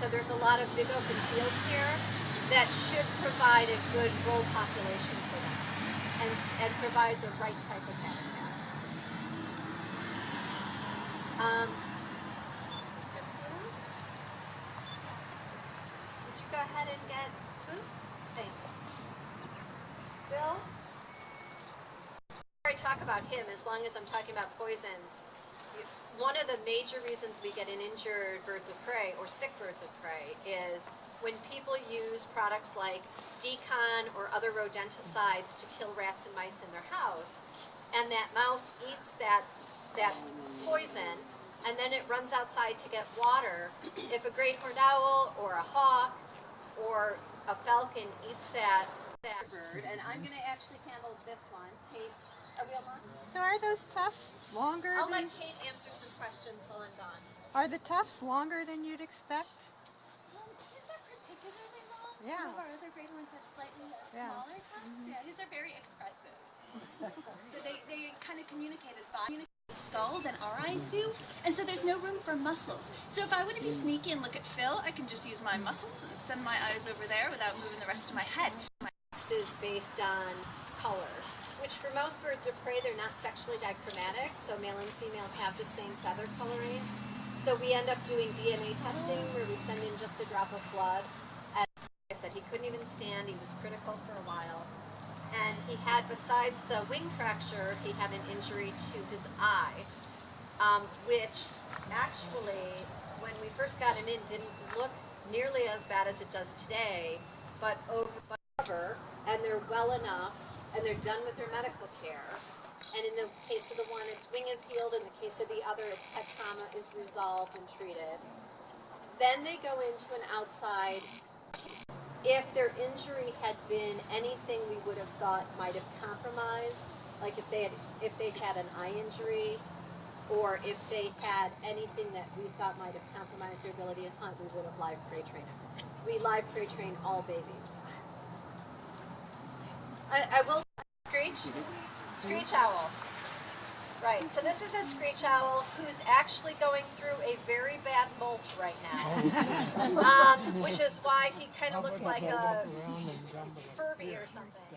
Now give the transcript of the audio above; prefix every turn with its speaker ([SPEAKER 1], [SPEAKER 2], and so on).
[SPEAKER 1] so there's a lot of big open fields here that should provide a good roe population for them and provide the right type of habitat. Would you go ahead and get Swoop? Thanks. Bill? Before I talk about him, as long as I'm talking about poisons, one of the major reasons we get an injured birds of prey or sick birds of prey is when people use products like decon or other rodenticides to kill rats and mice in their house, and that mouse eats that poison, and then it runs outside to get water. If a great horned owl or a hawk or a falcon eats that bird, and I'm going to actually handle this one, Kate. Are we along?
[SPEAKER 2] So are those tufts longer?
[SPEAKER 1] I'll let Kate answer some questions while I'm gone.
[SPEAKER 2] Are the tufts longer than you'd expect?
[SPEAKER 3] These are particularly long.
[SPEAKER 2] Yeah.
[SPEAKER 3] Some of our other great ones have slightly smaller tufts. Yeah, these are very expressive. So they kind of communicate as body skull than our eyes do, and so there's no room for muscles. So if I want to be sneaky and look at Phil, I can just use my muscles and send my eyes over there without moving the rest of my head.
[SPEAKER 1] This is based on color, which for most birds of prey, they're not sexually dichromatic, so male and female have the same feather coloring. So we end up doing DNA testing where we send in just a drop of blood. As I said, he couldn't even stand, he was critical for a while. And he had, besides the wing fracture, he had an injury to his eye, which actually, when we first got him in, didn't look nearly as bad as it does today, but over, and they're well enough, and they're done with their medical care. And in the case of the one, its wing is healed. In the case of the other, its head trauma is resolved and treated. Then they go into an outside. If their injury had been anything we would have thought might have compromised, like if they'd had an eye injury, or if they had anything that we thought might have compromised their ability to hunt, we would have live prey trained them. We live prey train all babies. I will screech owl. Right, so this is a screech owl who's actually going through a very bad molt right now, which is why he kind of looks like a Furby or something.